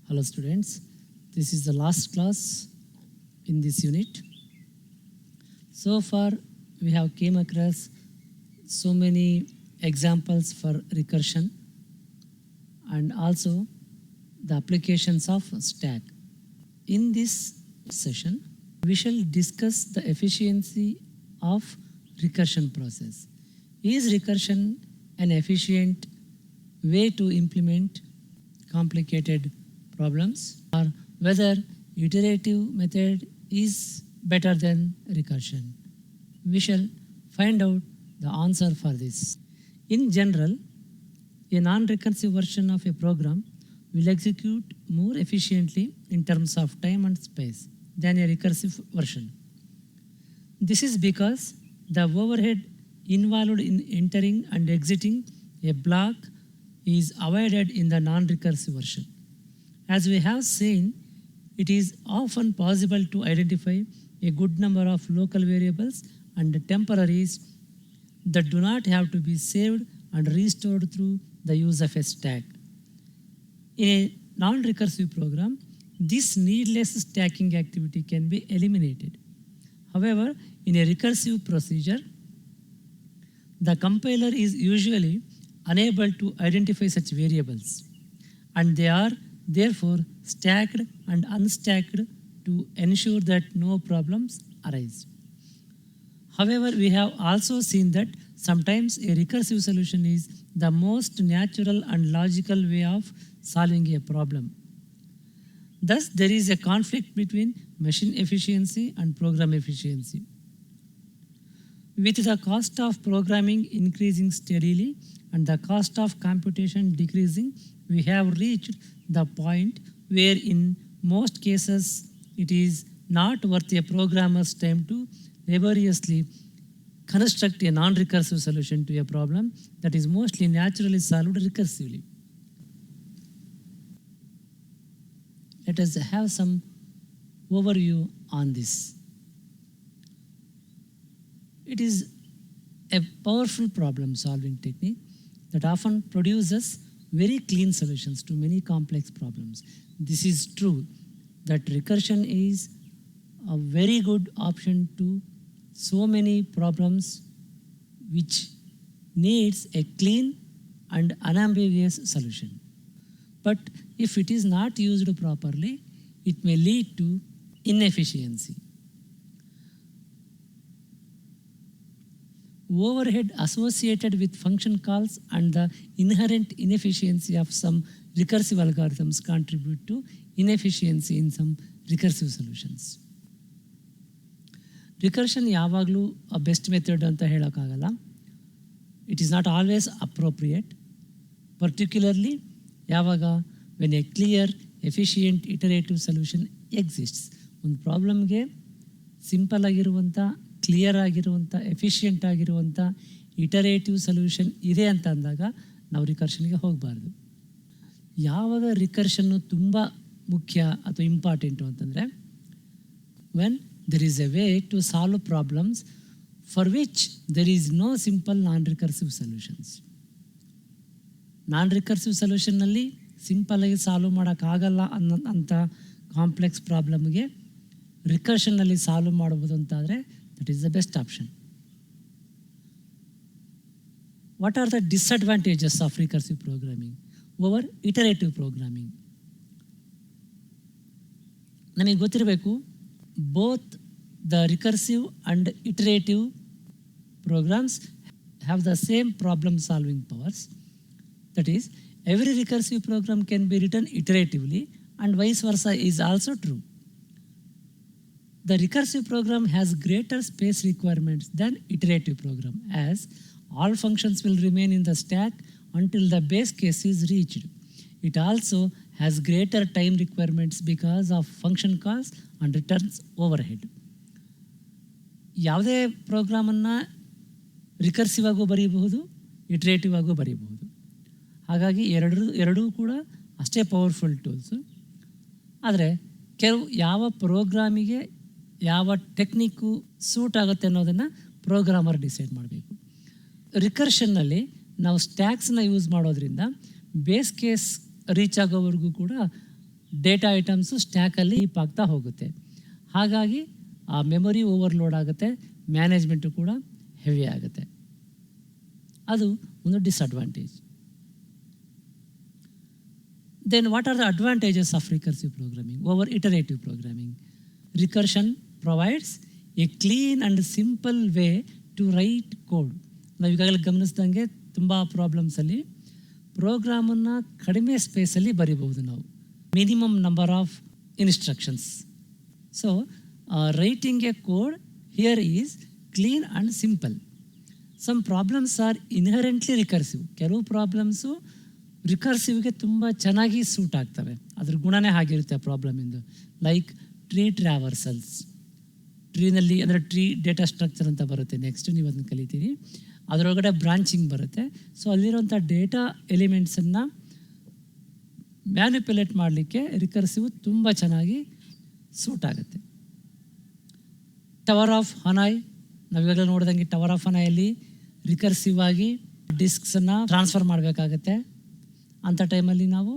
Hello students, this is the last class in this unit. So far we have came across so many examples for recursion and also the applications of stack. In this session we shall discuss the efficiency of recursion process. Is recursion an efficient way to implement complicated problems, or whether iterative method is better than recursion? We shall find out the answer for this. In general, a non-recursive version of a program will execute more efficiently in terms of time and space than a recursive version. This is because the overhead involved in entering and exiting a block is avoided in the non-recursive version. As we have seen, it is often possible to identify a good number of local variables and temporaries that do not have to be saved and restored through the use of a stack. In a non-recursive program, this needless stacking activity can be eliminated. However, in a recursive procedure, the compiler is usually unable to identify such variables, and they are therefore stacked and unstacked to ensure that no problems arise. However, we have also seen that sometimes a recursive solution is the most natural and logical way of solving a problem. Thus, there is a conflict between machine efficiency and program efficiency. With the cost of programming increasing steadily and the cost of computation decreasing, we have reached the point where in most cases it is not worth a programmer's time to laboriously construct a non-recursive solution to a problem that is mostly naturally solved recursively. Let us have some overview on this. It is a powerful problem-solving technique that often produces very clean solutions to many complex problems. This is true that recursion is a very good option to so many problems which needs a clean and unambiguous solution. But if it is not used properly, it may lead to inefficiency. Overhead associated with function calls and the inherent inefficiency of some recursive algorithms contribute to inefficiency in some recursive solutions. Recursion ಯಾವಾಗಲೂ a best method ಅಂತ ಹೇಳೋಕ್ಕಾಗಲ್ಲ. It is not always appropriate, particularly ಯಾವಾಗ when a clear, efficient, iterative solution exists. ಒಂದು ಪ್ರಾಬ್ಲಮ್ಗೆ simple ಆಗಿರುವಂಥ, clear ಆಗಿರುವಂಥ, efficient ಆಗಿರುವಂಥ iterative solution ಇದೆ ಅಂತ ಅಂದಾಗ ನಾವು ರಿಕರ್ಷನ್ಗೆ ಹೋಗಬಾರ್ದು. ಯಾವಾಗ ರಿಕರ್ಷನ್ನು ತುಂಬ ಮುಖ್ಯ ಅಥವಾ ಇಂಪಾರ್ಟೆಂಟು ಅಂತಂದರೆ when there is a way to solve problems for which there is no simple non-recursive solutions. Non-recursive ಸೊಲ್ಯೂಷನ್ನಲ್ಲಿ ಸಿಂಪಲ್ಲಾಗಿ ಸಾಲ್ವ್ ಮಾಡೋಕ್ಕಾಗಲ್ಲ ಅಂತ ಕಾಂಪ್ಲೆಕ್ಸ್ ಪ್ರಾಬ್ಲಮ್ಗೆ ರಿಕರ್ಷನ್ನಲ್ಲಿ ಸಾಲ್ವ್ ಮಾಡ್ಬೋದು ಅಂತಾದರೆ that is the best option. What are the disadvantages of recursive programming over iterative programming? ನಮಗೆ ಗೊತ್ತಿರಬೇಕು, both the recursive and iterative programs have the same problem solving powers. That is, every recursive program can be written iteratively and vice versa is also true. The recursive program has greater space requirements than iterative program, as all functions will remain in the stack until the base case is reached. It also has greater time requirements because of function calls and returns overhead. ಯಾವುದೇ ಪ್ರೋಗ್ರಾಮನ್ನು recursive ಆಗು ಬರೀಬಹುದು, ಇಟ್ರೇಟಿವ್ ಆಗು ಬರೀಬಹುದು. ಹಾಗಾಗಿ ಎರಡೂ ಕೂಡ ಅಷ್ಟೇ powerful tools. ಆದರೆ ಯಾವ ಪ್ರೋಗ್ರಾಮಿಗೆ ಯಾವ ಟೆಕ್ನಿಕ್ಕು ಸೂಟ್ ಆಗುತ್ತೆ ಅನ್ನೋದನ್ನು ಪ್ರೋಗ್ರಾಮರ್ ಡಿಸೈಡ್ ಮಾಡಬೇಕು. ರಿಕರ್ಷನ್ನಲ್ಲಿ ನಾವು ಸ್ಟ್ಯಾಕ್ಸ್ನ ಯೂಸ್ ಮಾಡೋದ್ರಿಂದ ಬೇಸ್ ಕೇಸ್ ರೀಚ್ ಆಗೋವರೆಗೂ ಕೂಡ ಡೇಟಾ ಐಟಮ್ಸು ಸ್ಟ್ಯಾಕಲ್ಲಿ ಹೀಪ್ ಆಗ್ತಾ ಹೋಗುತ್ತೆ. ಹಾಗಾಗಿ ಆ ಮೆಮೊರಿ ಓವರ್ಲೋಡ್ ಆಗುತ್ತೆ, ಮ್ಯಾನೇಜ್ಮೆಂಟು ಕೂಡ ಹೆವಿ ಆಗುತ್ತೆ. ಅದು ಒಂದು disadvantage. Then what are the advantages of recursive programming over iterative programming? Recursion provides a clean and simple way to write code. ನಾವು ಈಗಾಗಲೇ ಗಮನಿಸಿದಂಗೆ ತುಂಬ ಪ್ರಾಬ್ಲಮ್ಸಲ್ಲಿ ಪ್ರೋಗ್ರಾಮನ್ನು ಕಡಿಮೆ ಸ್ಪೇಸಲ್ಲಿ ಬರಿಬಹುದು ನಾವು, minimum number of instructions. So writing a code here is clean and simple. Some problems are inherently recursive. ಕೆಲವು problems ರಿಕರ್ಸಿವ್ಗೆ ತುಂಬ ಚೆನ್ನಾಗಿ ಸೂಟ್ ಆಗ್ತವೆ, ಅದ್ರ ಗುಣನೇ ಆಗಿರುತ್ತೆ ಆ ಪ್ರಾಬ್ಲಮಿಂದು. Like tree ಟ್ರಾವರ್ಸಲ್ಸ್. ಟ್ರೀನಲ್ಲಿ ಅಂದರೆ ಟ್ರೀ ಡೇಟಾ ಸ್ಟ್ರಕ್ಚರ್ ಅಂತ ಬರುತ್ತೆ, ನೆಕ್ಸ್ಟ್ ನೀವು ಅದನ್ನು ಕಲಿತೀರಿ. ಅದರೊಳಗಡೆ ಬ್ರಾಂಚಿಂಗ್ ಬರುತ್ತೆ. ಸೊ ಅಲ್ಲಿರುವಂಥ ಡೇಟಾ ಎಲಿಮೆಂಟ್ಸನ್ನು ಮ್ಯಾನಿಪ್ಯುಲೇಟ್ ಮಾಡಲಿಕ್ಕೆ ರಿಕರ್ಸಿವ್ ತುಂಬ ಚೆನ್ನಾಗಿ ಸೂಟ್ ಆಗುತ್ತೆ. ಟವರ್ ಆಫ್ ಹನಾಯ್, ನಾವಿವಾಗಲೇ ನೋಡಿದಂಗೆ ಟವರ್ ಆಫ್ ಹನಾಯಲ್ಲಿ ರಿಕರ್ಸಿವ್ ಆಗಿ ಡಿಸ್ಕ್ಸನ್ನು ಟ್ರಾನ್ಸ್ಫರ್ ಮಾಡಬೇಕಾಗತ್ತೆ. ಅಂಥ ಟೈಮಲ್ಲಿ ನಾವು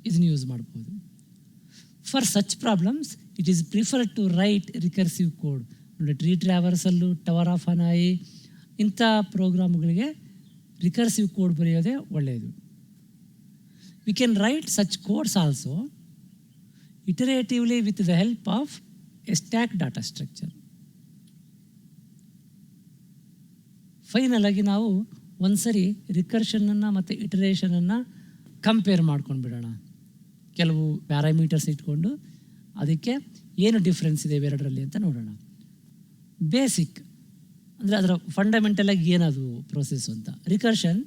ಇದನ್ನು ಯೂಸ್ ಮಾಡ್ಬೋದು. For such problems it is prefer to write recursive code. ನೋಡಿ, tree traversal, tower of Hanoi, ಇಂಥ ಪ್ರೋಗ್ರಾಮ್ಗಳಿಗೆ ರಿಕರ್ಸಿವ್ ಕೋಡ್ ಬರೆಯೋದೇ ಒಳ್ಳೆಯದು. We can write such codes also iteratively with the help of a stack data structure. Final ಆಗಿ ನಾವು ಒಂದ್ಸರಿ ರಿಕರ್ಷನನ್ನು ಮತ್ತು ಇಟರೇಷನನ್ನು compare ಮಾಡ್ಕೊಂಡು ಬಿಡೋಣ. ಕೆಲವು ಪ್ಯಾರಾಮೀಟರ್ಸ್ ಇಟ್ಕೊಂಡು ಅದಕ್ಕೆ ಏನು ಡಿಫ್ರೆನ್ಸ್ ಇದೆ ಇವೆರಡರಲ್ಲಿ ಅಂತ ನೋಡೋಣ. ಬೇಸಿಕ್ ಅಂದರೆ ಅದರ ಫಂಡಮೆಂಟಲಾಗಿ ಏನದು ಪ್ರೋಸೆಸ್ ಅಂತ. Recursion,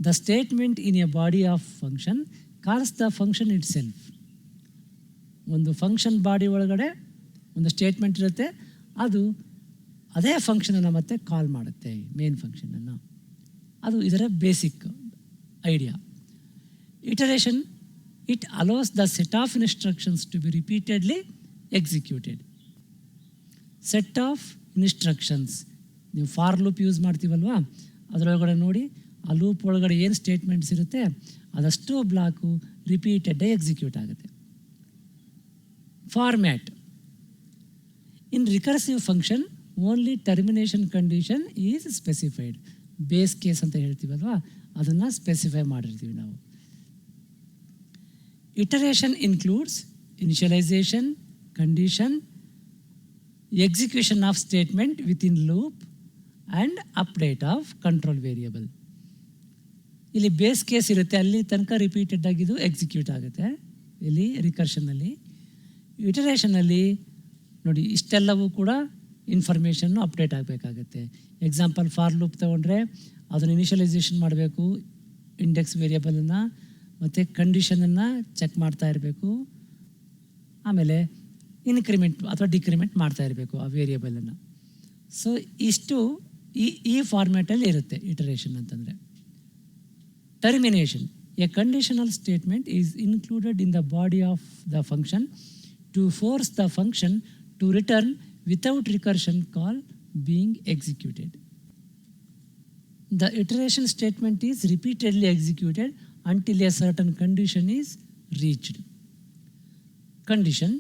the statement in a body of function calls the function it self. ಒಂದು ಫಂಕ್ಷನ್ ಬಾಡಿ ಒಳಗಡೆ ಒಂದು ಸ್ಟೇಟ್ಮೆಂಟ್ ಇರುತ್ತೆ, ಅದು ಅದೇ ಫಂಕ್ಷನನ್ನು ಮತ್ತೆ ಕಾಲ್ ಮಾಡುತ್ತೆ, ಮೇನ್ ಫಂಕ್ಷನನ್ನು. ಅದು ಇದರ basic idea. Iteration, it allows the set of instructions to be repeatedly executed. Set of instructions, ನೀವು ಫಾರ್ ಲೂಪ್ ಯೂಸ್ ಮಾಡ್ತೀವಲ್ವಾ, ಅದರೊಳಗಡೆ ನೋಡಿ ಆ ಲೂಪ್ ಒಳಗಡೆ ಏನು ಸ್ಟೇಟ್ಮೆಂಟ್ಸ್ ಇರುತ್ತೆ ಅದಷ್ಟು ಬ್ಲಾಕು ರಿಪೀಟೆಡ್ಡೇ ಎಕ್ಸಿಕ್ಯೂಟ್ ಆಗುತ್ತೆ. Format, in recursive function only termination condition is specified. Base case ಅಂತ ಹೇಳ್ತೀವಲ್ವಾ, ಅದನ್ನು ಸ್ಪೆಸಿಫೈ ಮಾಡಿರ್ತೀವಿ ನಾವು. Iteration includes initialization, condition, execution of statement within loop and update of control variable. ಇಲ್ಲಿ ಬೇಸ್ ಕೇಸ್ ಇರುತ್ತೆ, ಅಲ್ಲಿ ತನಕ ರಿಪೀಟೆಡ್ ಆಗಿದ್ದು ಎಕ್ಸಿಕ್ಯೂಟ್ ಆಗುತ್ತೆ ಇಲ್ಲಿ ರಿಕರ್ಷನ್ನಲ್ಲಿ. ಇಟರೇಷನಲ್ಲಿ ನೋಡಿ ಇಷ್ಟೆಲ್ಲವೂ ಕೂಡ ಇನ್ಫಾರ್ಮೇಷನ್ನು ಅಪ್ಡೇಟ್ ಆಗಬೇಕಾಗತ್ತೆ. ಎಕ್ಸಾಂಪಲ್ ಫಾರ್ ಲೂಪ್ ತೊಗೊಂಡ್ರೆ ಅದನ್ನು ಇನಿಷಿಯಲೈಸೇಷನ್ ಮಾಡಬೇಕು, ಇಂಡೆಕ್ಸ್ ವೇರಿಯಬಲನ್ನು ಮತ್ತು ಕಂಡೀಷನನ್ನು ಚೆಕ್ ಮಾಡ್ತಾ ಇರಬೇಕು, ಆಮೇಲೆ ಇನ್ಕ್ರಿಮೆಂಟ್ ಅಥವಾ ಡಿಕ್ರಿಮೆಂಟ್ ಮಾಡ್ತಾ ಇರಬೇಕು ಆ ವೇರಿಯಬಲನ್ನು. ಸೊ ಇಷ್ಟು ಈ ಫಾರ್ಮ್ಯಾಟಲ್ಲಿ ಇರುತ್ತೆ ಇಟರೇಷನ್ ಅಂತಂದರೆ. Termination, a conditional statement is included in the body of the function to force the function to return without recursion call being executed. The iteration statement is repeatedly executed until a certain condition is reached. Condition,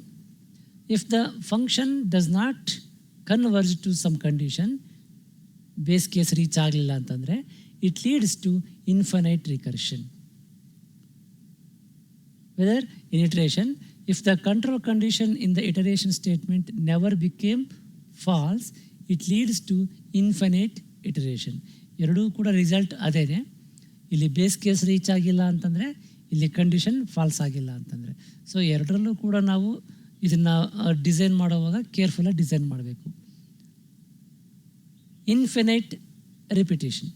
if the function does not converge to some condition, base case reach ಆಗಲಿಲ್ಲ ಅಂತಂದರೆ it leads to infinite recursion. Whether in iteration, if the control condition in the iteration statement never became false, it leads to infinite iteration. ಎರಡೂ ಕೂಡ result ಅದೇನೆ. ಇಲ್ಲಿ base case reach ಆಗಿಲ್ಲ ಅಂತಂದರೆ, ಇಲ್ಲಿ condition falls ಆಗಿಲ್ಲ ಅಂತಂದರೆ. ಸೊ ಎರಡರಲ್ಲೂ ಕೂಡ ನಾವು ಇದನ್ನು ಡಿಸೈನ್ ಮಾಡುವಾಗ ಕೇರ್ಫುಲ್ಲಾಗಿ ಡಿಸೈನ್ ಮಾಡಬೇಕು. Infinite repetition,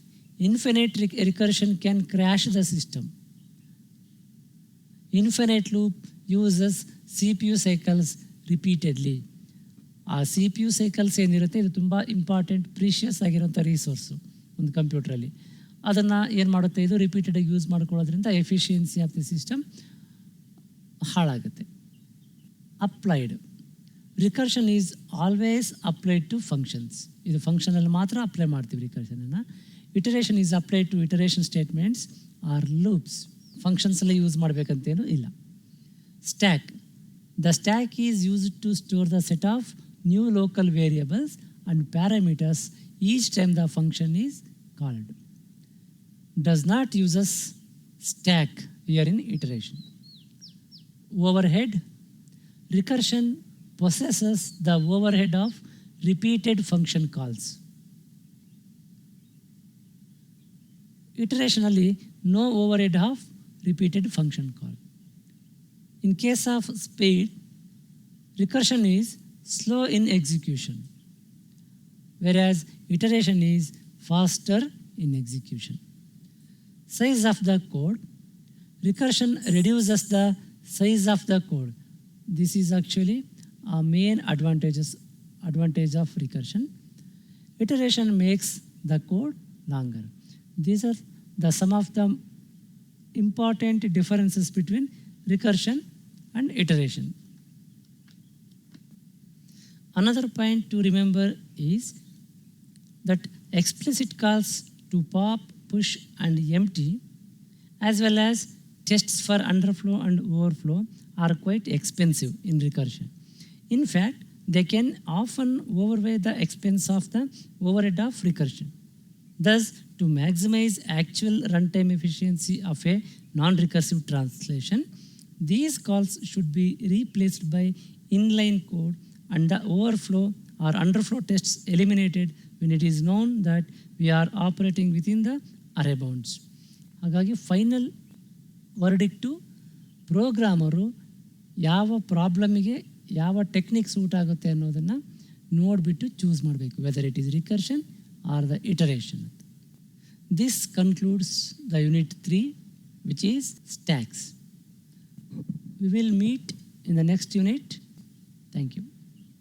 infinite recursion can crash the system. Infinite loop uses CPU cycles repeatedly. ಆ CPU ಸೈಕಲ್ಸ್ ಏನಿರುತ್ತೆ ಇದು ತುಂಬ ಇಂಪಾರ್ಟೆಂಟ್, ಪ್ರೀಷಿಯಸ್ ಆಗಿರೋಂಥ ರಿಸೋರ್ಸು ಒಂದು ಕಂಪ್ಯೂಟ್ರಲ್ಲಿ. ಅದನ್ನು ಏನು ಮಾಡುತ್ತೆ, ಇದು ರಿಪೀಟೆಡಾಗಿ ಯೂಸ್ ಮಾಡ್ಕೊಳ್ಳೋದ್ರಿಂದ ಎಫಿಷಿಯನ್ಸಿ ಆಫ್ ದಿ ಸಿಸ್ಟಮ್ ಹಾಳಾಗುತ್ತೆ. Applied, recursion is always applied to functions. ಇದು ಫಂಕ್ಷನಲ್ಲಿ ಮಾತ್ರ ಅಪ್ಲೈ ಮಾಡ್ತೀವಿ ರಿಕರ್ಷನನ್ನು. Iteration is applied to iteration statements or loops. ಫಂಕ್ಷನ್ಸಲ್ಲೇ ಯೂಸ್ ಮಾಡಬೇಕಂತೇನು ಇಲ್ಲ. Stack. The stack is used to store the set of new local variables and parameters each time the function is called. Does not uses stack here in iteration. Overhead. Recursion possesses the overhead of repeated function calls. Iterationally, no overhead of repeated function call. In case of speed, recursion is slow in execution, whereas iteration is faster in execution. Size of the code. Recursion reduces the size of the code. This is actually a main advantage of recursion. Iteration makes the code longer. These are some of the important differences between recursion and iteration. Another point to remember is that explicit calls to pop, push, and empty, as well as tests for underflow and overflow, are quite expensive in recursion. In fact, they can often overweigh the expense of the overhead of recursion. Thus, to maximize actual runtime efficiency of a non-recursive translation, these calls should be replaced by inline code and the overflow or underflow tests eliminated when it is known that we are operating within the array bounds. ಹಾಗಾಗಿ final ವರ್ಡಿಕ್ಟು programmer ಯಾವ ಪ್ರಾಬ್ಲಮಿಗೆ ಯಾವ technique suit ಆಗುತ್ತೆ ಅನ್ನೋದನ್ನು ನೋಡಿಬಿಟ್ಟು choose ಮಾಡಬೇಕು, whether it is recursion or the iteration. This concludes the unit 3, which is stacks. We will meet in the next unit. Thank you.